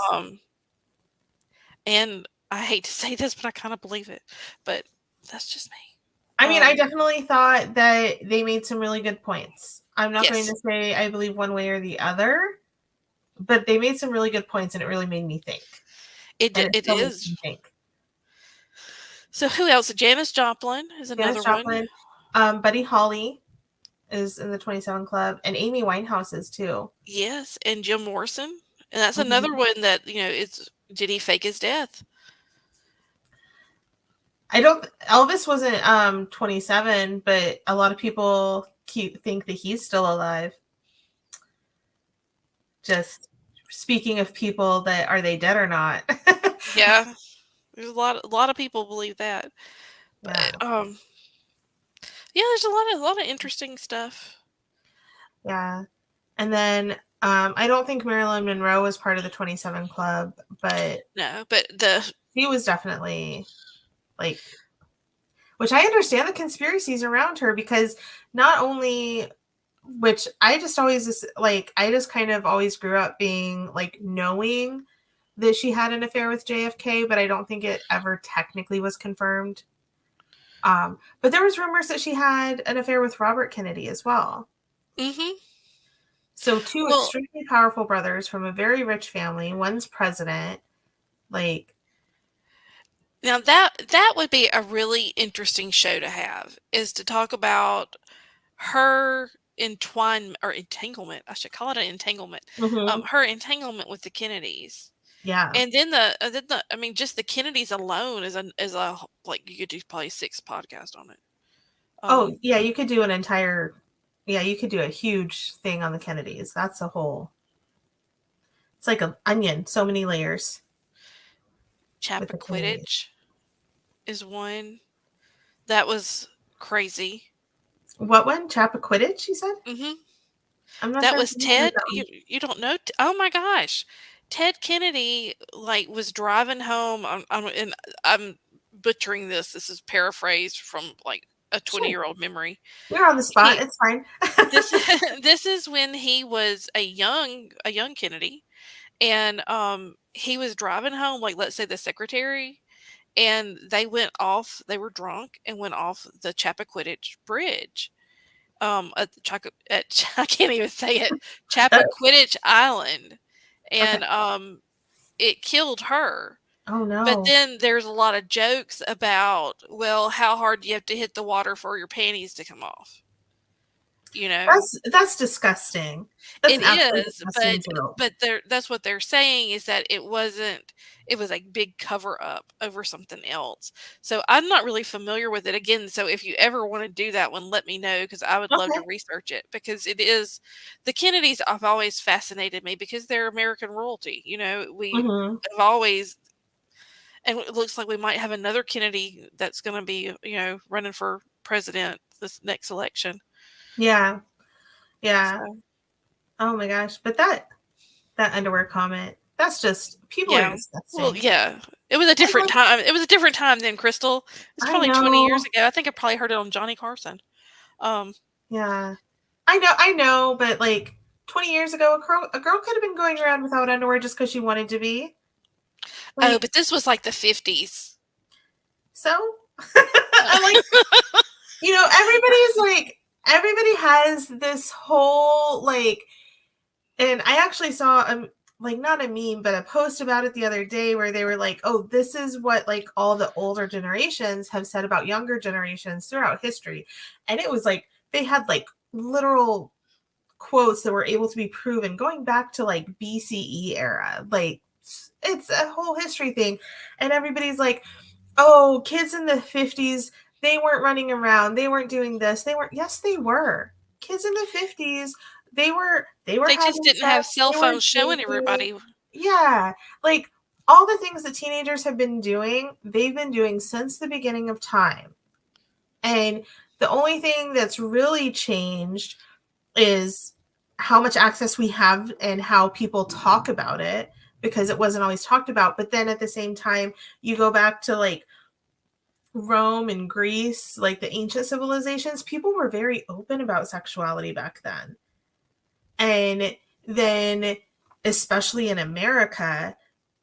Speaker 2: And I hate to say this, but I kind of believe it. But that's just me.
Speaker 3: I mean, I definitely thought that they made some really good points. I'm not going
Speaker 2: Yes.
Speaker 3: to say I believe one way or the other, but they made some really good points, and it really made me think.
Speaker 2: It
Speaker 3: still makes
Speaker 2: is.
Speaker 3: me think.
Speaker 2: So who else? Janis Joplin is another one.
Speaker 3: Buddy Holly is in the 27 Club, and Amy Winehouse is too.
Speaker 2: Yes, and Jim Morrison. And that's another one that, did he fake his death?
Speaker 3: Elvis wasn't 27, but a lot of people think that he's still alive. Just speaking of people that, are they dead or not?
Speaker 2: Yeah. There's a lot of people believe that.
Speaker 3: Yeah.
Speaker 2: But yeah, there's a lot of interesting stuff.
Speaker 3: Yeah. And then I don't think Marilyn Monroe was part of the 27 Club, but
Speaker 2: no, but
Speaker 3: she was definitely, like, which I understand the conspiracies around her, because not only, which I just always, like, I just kind of always grew up being, like, knowing that she had an affair with JFK, but I don't think it ever technically was confirmed. But there was rumors that she had an affair with Robert Kennedy as well.
Speaker 2: Mm-hmm.
Speaker 3: So two extremely powerful brothers from a very rich family. One's president. Like,
Speaker 2: now that would be a really interesting show to have, is to talk about her entanglement. I should call it an entanglement.
Speaker 3: mm-hmm.
Speaker 2: Her entanglement with the Kennedys.
Speaker 3: Yeah.
Speaker 2: And then I mean, just the Kennedys alone is a like you could do probably 6 podcasts on it.
Speaker 3: Oh yeah, you could do an entire. Yeah, you could do a huge thing on the Kennedys. That's a whole. It's like an onion, so many layers. With the Kennedys.
Speaker 2: Chappaquiddick is one that was crazy.
Speaker 3: What one? Chappaquiddick, you said?
Speaker 2: Hmm
Speaker 3: I'm not
Speaker 2: That
Speaker 3: sure.
Speaker 2: was
Speaker 3: If you heard
Speaker 2: Ted.
Speaker 3: that one.
Speaker 2: You don't know? Oh my gosh, Ted Kennedy like was driving home. And I'm butchering this. This is paraphrased from like a 20-year-old memory.
Speaker 3: You're on the spot.
Speaker 2: He
Speaker 3: It's fine.
Speaker 2: this this is when he was a young Kennedy, and he was driving home, like let's say the secretary, and they went off. They were drunk and went off the Chappaquiddick Bridge. At the I can't even say it, Chappaquiddick Island, and
Speaker 3: Okay.
Speaker 2: it killed her.
Speaker 3: Oh
Speaker 2: But
Speaker 3: no.
Speaker 2: then there's a lot of jokes about, well, how hard do you have to hit the water for your panties to come off? You know,
Speaker 3: That's disgusting. That's
Speaker 2: it
Speaker 3: an absolutely
Speaker 2: is,
Speaker 3: disgusting joke.
Speaker 2: but that's what they're saying is that it wasn't. It was a big cover up over something else. So I'm not really familiar with it again. So if you ever want to do that one, let me know because I would love to
Speaker 3: Okay.
Speaker 2: research it because it is the Kennedys have always fascinated me because they're American royalty. You know, we
Speaker 3: Hmm.
Speaker 2: have always, and it looks like we might have another Kennedy that's going to be running for president this next election.
Speaker 3: Yeah. Yeah.
Speaker 2: So,
Speaker 3: Oh my gosh. But that underwear comment, that's just people are disgusting.
Speaker 2: Well, yeah. It was a different time. It was a different time then, Crystal. It's
Speaker 3: I
Speaker 2: probably 20 years
Speaker 3: know.
Speaker 2: ago. I think I probably heard it on Johnny Carson.
Speaker 3: Yeah. I know, but like 20 years ago, a girl could have been going around without underwear just because she wanted to be.
Speaker 2: Oh,
Speaker 3: Like,
Speaker 2: but this was like the 50s.
Speaker 3: so I'm like, everybody has this whole like, and I actually saw like not a meme, but a post about it the other day where they were like, oh, this is what like all the older generations have said about younger generations throughout history. And it was like they had like literal quotes that were able to be proven going back to like BCE era. Like it's a whole history thing. And everybody's like, oh, kids in the 50s, they weren't running around. They weren't doing this. They weren't. Yes, they were. Kids in the 50s, they were
Speaker 2: They just
Speaker 3: having
Speaker 2: didn't have
Speaker 3: sex.
Speaker 2: cell
Speaker 3: They were
Speaker 2: phones showing
Speaker 3: drinking.
Speaker 2: everybody.
Speaker 3: Yeah. Like all the things that teenagers have been doing, they've been doing since the beginning of time. And the only thing that's really changed is how much access we have and how people talk about it because it wasn't always talked about. But then at the same time, you go back to like Rome and Greece, like the ancient civilizations, people were very open about sexuality back then. And then, especially in America,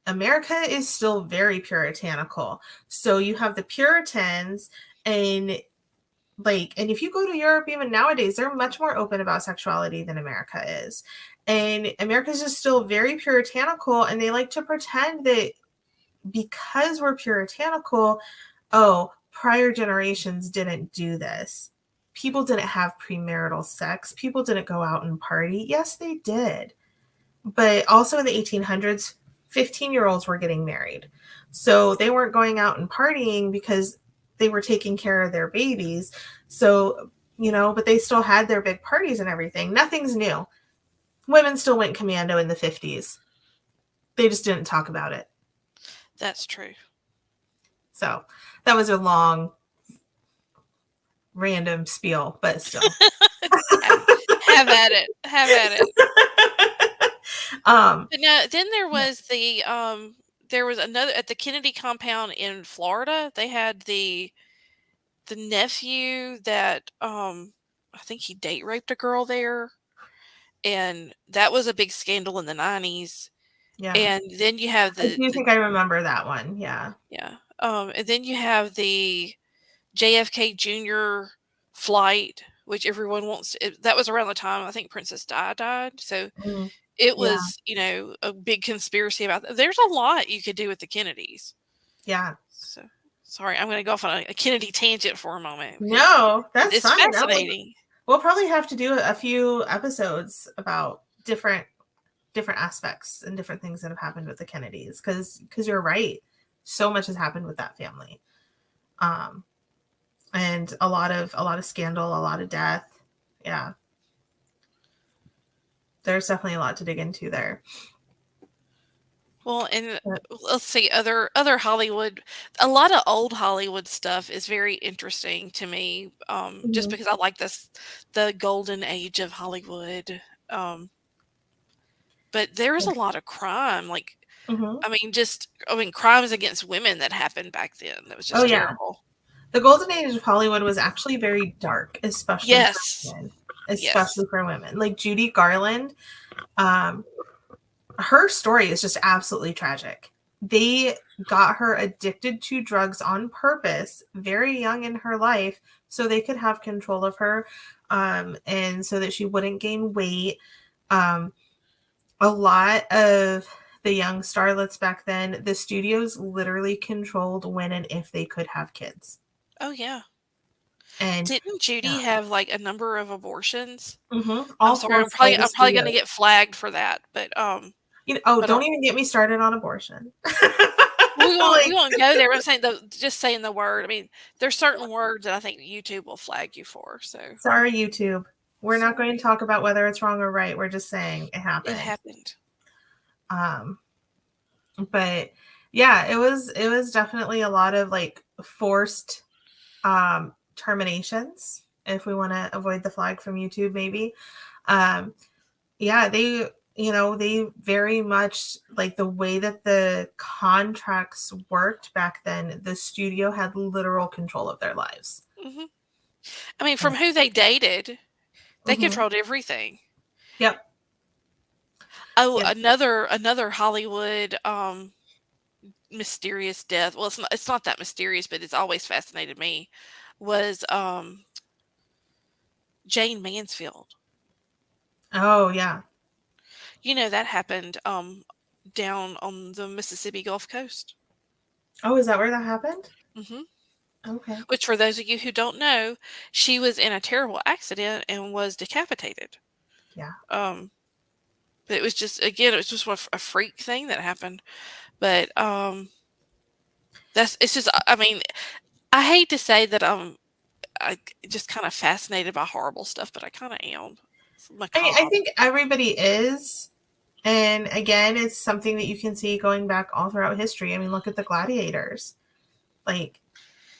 Speaker 3: America is still very puritanical. So you have the Puritans and and if you go to Europe even nowadays, they're much more open about sexuality than America is. And America is just still very puritanical and they like to pretend that because we're puritanical, oh, prior generations didn't do this. People didn't have premarital sex. People didn't go out and party. Yes, they did. But also in the 1800s, 15-year-olds were getting married. So they weren't going out and partying because they were taking care of their babies. So, but they still had their big parties and everything. Nothing's new. Women still went commando in the 50s. They just didn't talk about it.
Speaker 2: That's true.
Speaker 3: So that was a long, random spiel, but still.
Speaker 2: Have at it. Have at it. But no, then there was another at the Kennedy compound in Florida. They had the nephew that I think he date raped a girl there, and that was a big scandal in the 90s.
Speaker 3: Yeah.
Speaker 2: And then you have
Speaker 3: I do think I remember that one. Yeah.
Speaker 2: Yeah. And then you have the JFK Jr. flight, which everyone wants. That was around the time I think Princess Di died. So it was, a big conspiracy about that. There's a lot you could do with the Kennedys.
Speaker 3: Yeah.
Speaker 2: So sorry, I'm going to go off on a Kennedy tangent for a moment.
Speaker 3: No, that's
Speaker 2: it's
Speaker 3: fine.
Speaker 2: Fascinating.
Speaker 3: We'll probably have to do a few episodes about different different aspects and different things that have happened with the Kennedys, because you're right, so much has happened with that family, and a lot of scandal, a lot of death. Yeah, there's definitely a lot to dig into there.
Speaker 2: Well, and let's see, other Hollywood, a lot of old Hollywood stuff is very interesting to me, just because I like the golden age of Hollywood. But there's a lot of crime, like, I mean, crimes against women that happened back then. That was just terrible.
Speaker 3: The golden age of Hollywood was actually very dark, especially for women. Especially for women. Like Judy Garland, her story is just absolutely tragic. They got her addicted to drugs on purpose, very young in her life, so they could have control of her, and so that she wouldn't gain weight. A lot of the young starlets back then, the studios literally controlled when and if they could have kids.
Speaker 2: Oh, yeah.
Speaker 3: And
Speaker 2: didn't Judy have like a number of abortions?
Speaker 3: I'm
Speaker 2: sorry, I'm probably going to get flagged for that, but
Speaker 3: don't even get me started on abortion.
Speaker 2: we won't go there. I'm saying just saying the word. I mean, there's certain words that I think YouTube will flag you for. So
Speaker 3: sorry, YouTube. We're not going to talk about whether it's wrong or right. We're just saying it happened.
Speaker 2: It happened.
Speaker 3: But yeah, it was definitely a lot of like forced terminations, if we want to avoid the flag from YouTube, maybe. Yeah, they very much, like, the way that the contracts worked back then, the studio had literal control of their lives.
Speaker 2: I mean, from who they dated, they controlled everything.
Speaker 3: Yep.
Speaker 2: Oh, another Hollywood mysterious death. Well, it's not that mysterious, but it's always fascinated me. Was Jane Mansfield.
Speaker 3: Oh, yeah.
Speaker 2: That happened down on the Mississippi Gulf Coast.
Speaker 3: Oh, is that where that happened?
Speaker 2: Okay. Which, for those of you who don't know, she was in a terrible accident and was decapitated.
Speaker 3: Yeah.
Speaker 2: But it was just a freak thing that happened. But it's just, I mean, I hate to say that I'm just kind of fascinated by horrible stuff, but I kind of am.
Speaker 3: I think everybody is. And again, it's something that you can see going back all throughout history. I mean, look at the gladiators. Like,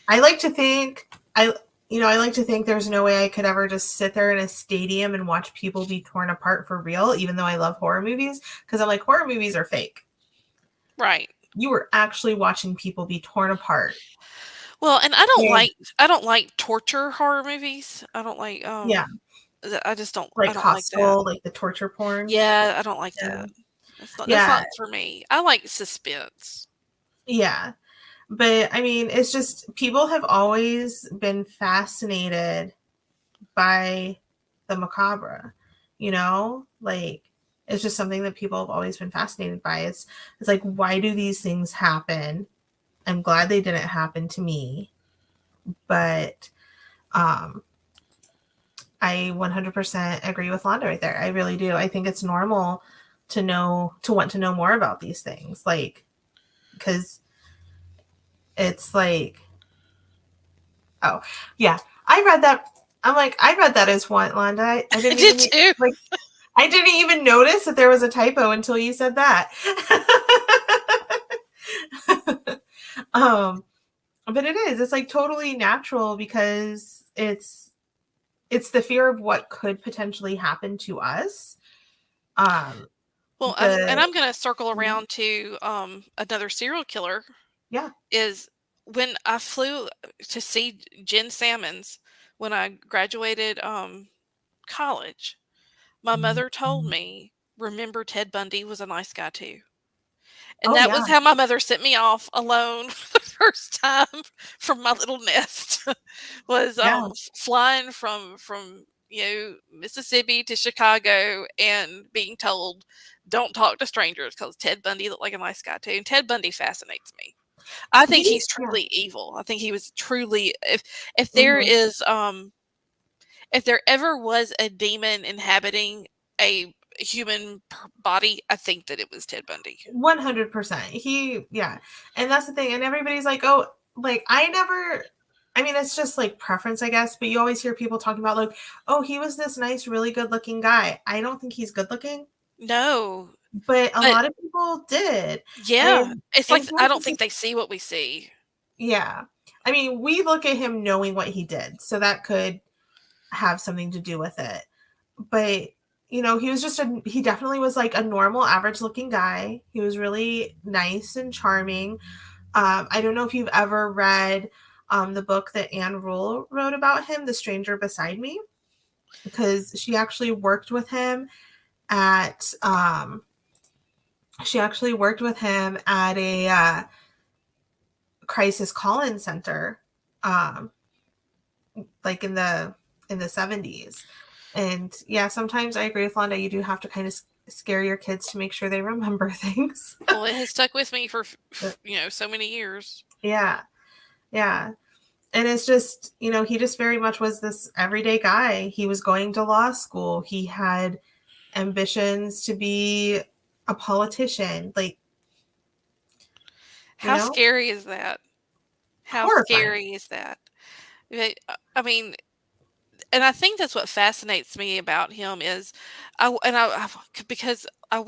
Speaker 3: I like to think there's no way I could ever just sit there in a stadium and watch people be torn apart for real, even though I love horror movies, because I'm like, horror movies are fake.
Speaker 2: Right.
Speaker 3: You were actually watching people be torn apart.
Speaker 2: Well, and I don't like torture horror movies. I don't like I just don't
Speaker 3: like
Speaker 2: I don't
Speaker 3: Hostel,
Speaker 2: like that.
Speaker 3: like the torture porn.
Speaker 2: Yeah, I don't like that. That's not for me. I like suspense. Yeah.
Speaker 3: But I mean, it's just, people have always been fascinated by the macabre, like, it's just something that people have always been fascinated by. It's like, why do these things happen? I'm glad they didn't happen to me, but I 100% agree with Londa right there. I really do. I think it's normal to want to know more about these things, like, because it's like, oh yeah, I read that. I'm like, I read that as what, Londa? I didn't
Speaker 2: did too.
Speaker 3: Like, I didn't even notice that there was a typo until you said that. But it is. It's like totally natural, because it's the fear of what could potentially happen to us.
Speaker 2: Well, and I'm going to circle around to another serial killer.
Speaker 3: Yeah.
Speaker 2: Is when I flew to see Jen Sammons when I graduated college, my mother told me, remember, Ted Bundy was a nice guy too. And that was how my mother sent me off alone for the first time from my little nest. Was flying from Mississippi to Chicago and being told, don't talk to strangers, because Ted Bundy looked like a nice guy too. And Ted Bundy fascinates me. I think he's truly evil. I think he was truly, if there is if there ever was a demon inhabiting a human body, I think that it was Ted Bundy.
Speaker 3: 100%. And that's the thing. And everybody's like, oh, like I mean, it's just like preference, I guess, but you always hear people talking about like, oh, he was this nice, really good looking guy. I don't think he's good looking.
Speaker 2: No.
Speaker 3: But a lot of people did.
Speaker 2: Yeah. It's like, I don't
Speaker 3: think
Speaker 2: think they see what we see.
Speaker 3: Yeah. I mean, we look at him knowing what he did, so that could have something to do with it. But, you know, he definitely was like a normal, average looking guy. He was really nice and charming. I don't know if you've ever read the book that Anne Rule wrote about him, The Stranger Beside Me, because she actually worked with him at a crisis call-in center, like in the 70s. And yeah, sometimes I agree with Londa, you do have to kind of scare your kids to make sure they remember things.
Speaker 2: Well, it has stuck with me for so many years.
Speaker 3: Yeah. And it's just, he just very much was this everyday guy. He was going to law school. He had ambitions to be a politician. Like,
Speaker 2: how scary is that? How
Speaker 3: horrifying.
Speaker 2: Scary is that? I mean, and I think that's what fascinates me about him is, because I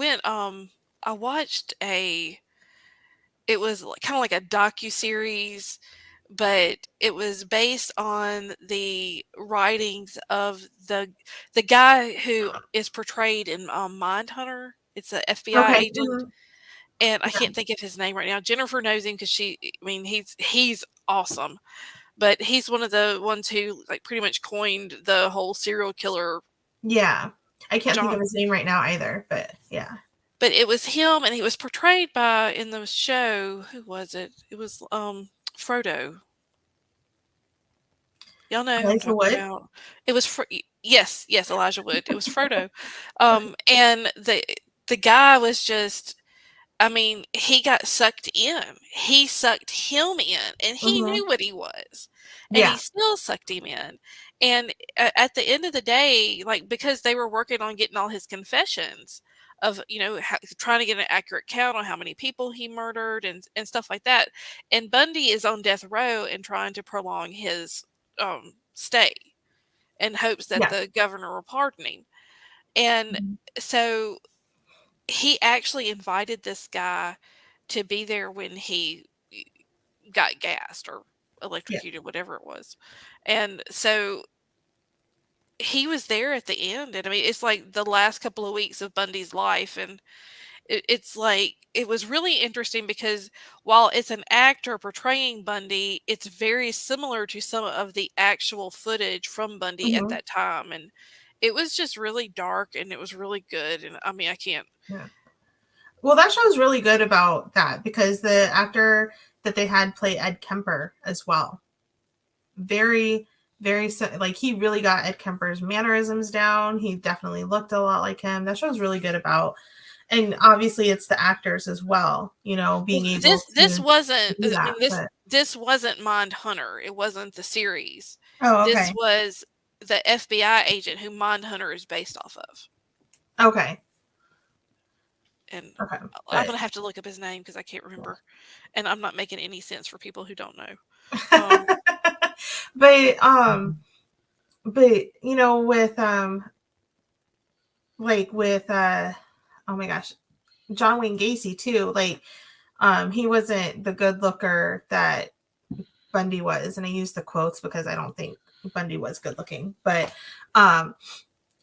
Speaker 2: watched it was kind of like a docuseries, but it was based on the writings of the guy who is portrayed in Mindhunter. It's an FBI agent.
Speaker 3: Mm-hmm.
Speaker 2: And I can't think of his name right now. Jennifer knows him because he's awesome. But he's one of the ones who like pretty much coined the whole serial killer.
Speaker 3: Yeah. I can't think of his name right now either, but yeah.
Speaker 2: But it was him, and he was portrayed in the show, who was it? It was Frodo. Y'all know who I'm talking about. It was yes, Elijah Wood. It was Frodo. And the guy was just, I mean, he got sucked in. He sucked him in, and he knew what he was. And he still sucked him in. And at the end of the day, like, because they were working on getting all his confessions of, trying to get an accurate count on how many people he murdered and stuff like that. And Bundy is on death row and trying to prolong his stay in hopes that the governor will pardon him. And so he actually invited this guy to be there when he got gassed or electrocuted, whatever it was. And so he was there at the end. And I mean, it's like the last couple of weeks of Bundy's life. And it's like, it was really interesting because while it's an actor portraying Bundy, it's very similar to some of the actual footage from Bundy at that time. And it was just really dark, and it was really good. And I mean, I can't.
Speaker 3: Yeah. Well, that show's really good about that because the actor that they had play Ed Kemper as well. Very, very, like, he really got Ed Kemper's mannerisms down. He definitely looked a lot like him. That show's really good about, and obviously it's the actors as well, being able
Speaker 2: this wasn't
Speaker 3: Mindhunter.
Speaker 2: It wasn't the series.
Speaker 3: Oh, okay.
Speaker 2: This was the FBI agent who Mindhunter is based off of.
Speaker 3: Okay.
Speaker 2: And I'm going to have to look up his name because I can't remember. And I'm not making any sense for people who don't know.
Speaker 3: But with oh my gosh, John Wayne Gacy too, like, he wasn't the good looker that Bundy was. And I use the quotes because I don't think Bundy was good looking, but,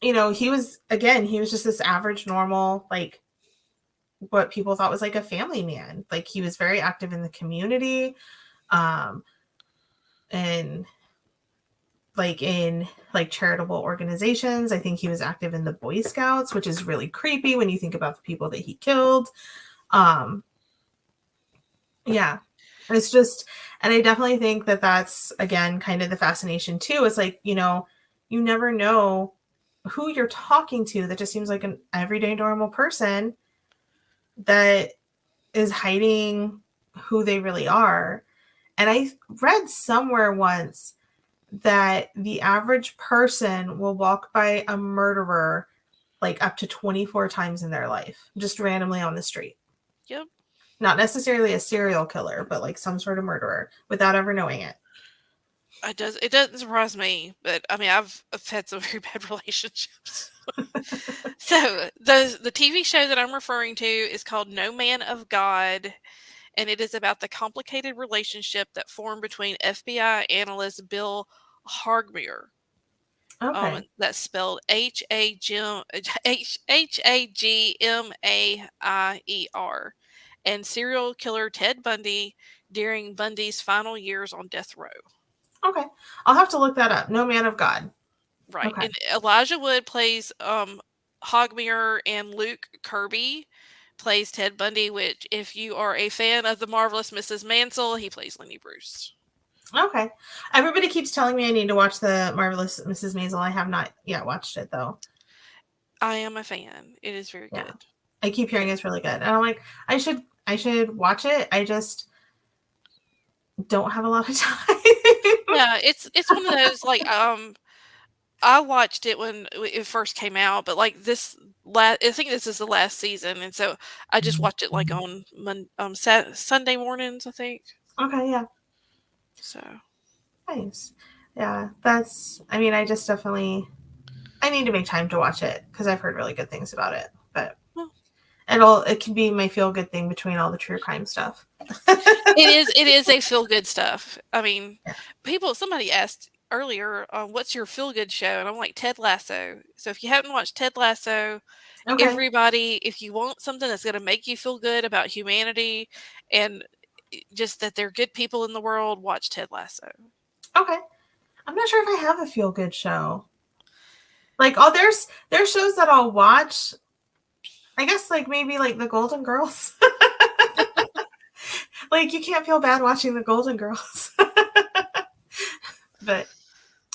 Speaker 3: he was just this average, normal, like, what people thought was like a family man. Like, he was very active in the community, and like in like charitable organizations. I think he was active in the Boy Scouts, which is really creepy when you think about the people that he killed. Yeah, it's just, and I definitely think that that's, again, kind of the fascination too. It's like, you never know who you're talking to that just seems like an everyday normal person that is hiding who they really are. And I read somewhere once that the average person will walk by a murderer like up to 24 times in their life, just randomly on the street.
Speaker 2: Yep.
Speaker 3: Not necessarily a serial killer, but like some sort of murderer without ever knowing it.
Speaker 2: It doesn't surprise me, but I mean, I've had some very bad relationships. So the TV show that I'm referring to is called No Man of God, and it is about the complicated relationship that formed between FBI analyst Bill Hagmaier.
Speaker 3: Okay.
Speaker 2: That's spelled Hagmaier, and serial killer Ted Bundy during Bundy's final years on death row.
Speaker 3: Okay. I'll have to look that up. No Man of God.
Speaker 2: Right.
Speaker 3: Okay.
Speaker 2: And Elijah Wood plays Hogmere, and Luke Kirby plays Ted Bundy, which, if you are a fan of The Marvelous Mrs. Maisel, he plays Lenny Bruce.
Speaker 3: Okay. Everybody keeps telling me I need to watch The Marvelous Mrs. Maisel. I have not yet watched it, though.
Speaker 2: I am a fan. It is very good.
Speaker 3: I keep hearing it's really good. And I'm like, I should watch it. I just don't have a lot of time.
Speaker 2: Yeah, it's one of those, like, I watched it when it first came out, but like I think this is the last season, and so I just watched it like on Sunday mornings, I think.
Speaker 3: Okay, yeah.
Speaker 2: So
Speaker 3: Nice. Yeah, I mean, I need to make time to watch it because I've heard really good things about it. But it can be my feel good thing between all the true crime stuff.
Speaker 2: it is a feel good stuff. I mean, somebody asked earlier, what's your feel good show? And I'm like, Ted Lasso. So if you haven't watched Ted Lasso, everybody, if you want something that's going to make you feel good about humanity and just that there are good people in the world, watch Ted Lasso.
Speaker 3: Okay. I'm not sure if I have a feel good show. Like, there's shows that I'll watch. I guess like maybe like the Golden Girls. Like, you can't feel bad watching the Golden Girls. But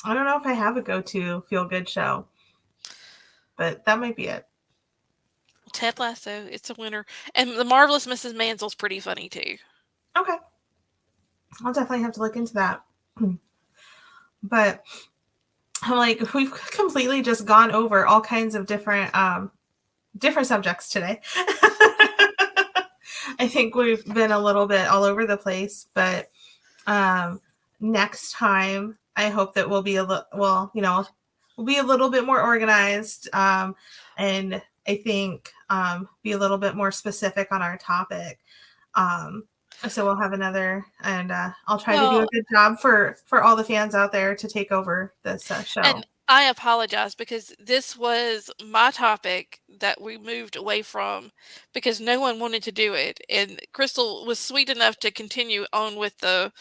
Speaker 3: I don't know if I have a go-to feel-good show. But that might be it.
Speaker 2: Ted Lasso, it's a winner. And The Marvelous Mrs. Maisel's pretty funny, too.
Speaker 3: Okay. I'll definitely have to look into that. But I'm like, we've completely just gone over all kinds of different subjects today. I think we've been a little bit all over the place, but next time I hope that we'll be we'll be a little bit more organized, and I think be a little bit more specific on our topic. So we'll have another, and I'll try to do a good job for all the fans out there to take over this show.
Speaker 2: And I apologize because this was my topic that we moved away from because no one wanted to do it. And Crystal was sweet enough to continue on with the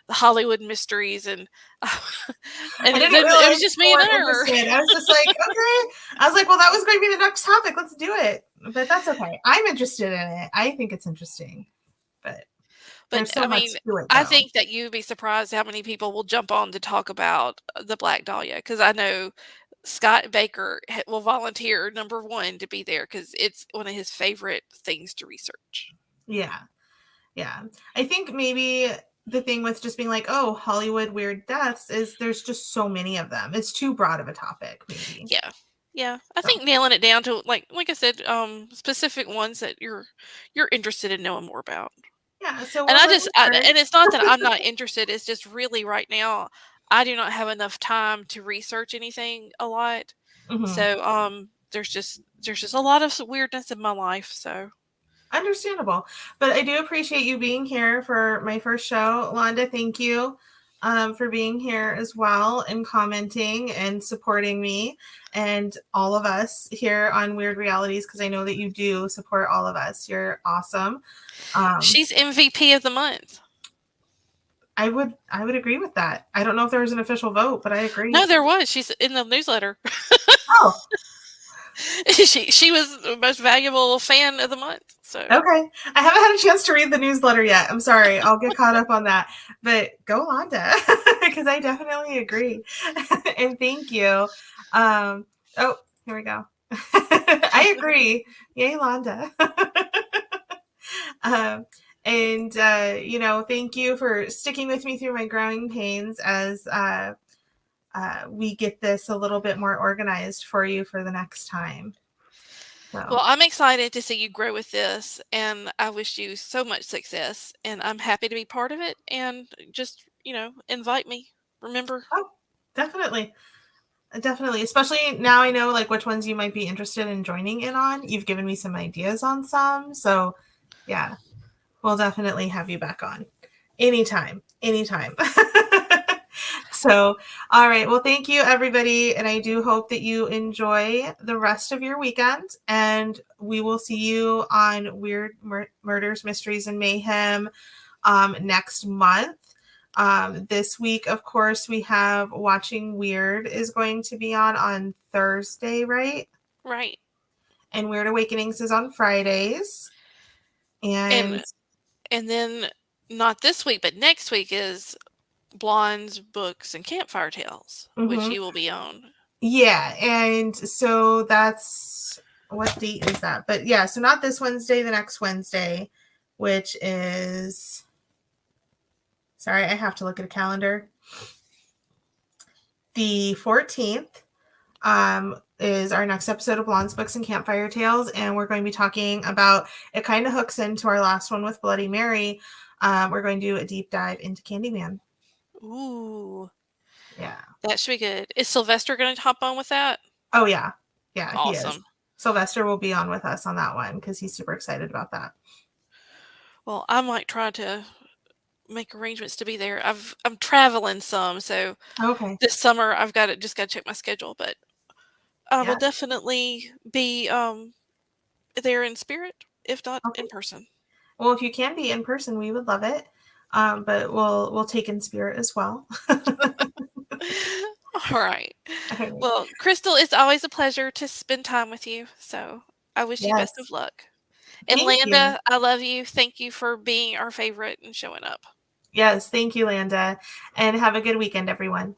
Speaker 2: Hollywood mysteries, and it was just me and her.
Speaker 3: I was just like, okay. I was like, well, that was going to be the next topic. Let's do it. But that's okay. I'm interested in it. I think it's interesting. But so I mean,
Speaker 2: I think that you'd be surprised how many people will jump on to talk about the Black Dahlia, because I know Scott Baker will volunteer number one to be there because it's one of his favorite things to research.
Speaker 3: Yeah. I think maybe the thing with just being like, oh, Hollywood weird deaths is there's just so many of them. It's too broad of a topic, maybe.
Speaker 2: Yeah. I think nailing it down to like I said, specific ones that you're interested in knowing more about.
Speaker 3: Yeah. So
Speaker 2: and and it's not that I'm not interested. It's just really right now I do not have enough time to research anything a lot. Mm-hmm. So there's just a lot of weirdness in my life. So
Speaker 3: understandable, but I do appreciate you being here for my first show, Londa. Thank you for being here as well and commenting and supporting me and all of us here on Weird Realities, because I know that you do support all of us. You're awesome.
Speaker 2: She's MVP of the month.
Speaker 3: I would agree with that. I don't know if there was an official vote, but I agree.
Speaker 2: No, there was. She's in the newsletter.
Speaker 3: Oh.
Speaker 2: She was the most valuable fan of the month. So
Speaker 3: okay, I haven't had a chance to read the newsletter yet. I'm sorry. I'll get caught up on that. But go Londa, because I definitely agree. And thank you. Oh, here we go. I agree. Yay, Londa. And thank you for sticking with me through my growing pains as we get this a little bit more organized for you for the next time.
Speaker 2: Well, I'm excited to see you grow with this, and I wish you so much success, and I'm happy to be part of it, and just, invite me. Remember?
Speaker 3: Oh, definitely. Definitely. Especially now I know like which ones you might be interested in joining in on. You've given me some ideas on some. So yeah, we'll definitely have you back on. Anytime. Anytime. So, all right. Well, thank you, everybody. And I do hope that you enjoy the rest of your weekend. And we will see you on Weird Murders, Mysteries, and Mayhem next month. This week, of course, we have Watching Weird is going to be on Thursday, right?
Speaker 2: Right.
Speaker 3: And Weird Awakenings is on Fridays.
Speaker 2: And then not this week, but next week is Blondes, Books, and Campfire Tales, which you will be on.
Speaker 3: Yeah, and so that's what date is that? But yeah, so not this Wednesday, the next Wednesday, which is sorry, I have to look at a calendar. The 14th is our next episode of Blondes, Books, and Campfire Tales, and we're going to be talking about, it kind of hooks into our last one with Bloody Mary. We're going to do a deep dive into Candyman.
Speaker 2: Ooh.
Speaker 3: Yeah.
Speaker 2: That should be good. Is Sylvester going to hop on with that?
Speaker 3: Oh, yeah. Yeah,
Speaker 2: awesome.
Speaker 3: He is. Sylvester will be on with us on that one because he's super excited about that.
Speaker 2: Well, I might try to make arrangements to be there. I'm traveling some, so this summer I've just got to check my schedule, but I will definitely be there in spirit, if not in person.
Speaker 3: Well, if you can be in person, we would love it. But we'll take in spirit as well.
Speaker 2: All right. Well, Crystal, it's always a pleasure to spend time with you. So I wish you best of luck. And Landa, I love you. Thank you for being our favorite and showing up.
Speaker 3: Yes, thank you, Landa. And have a good weekend, everyone.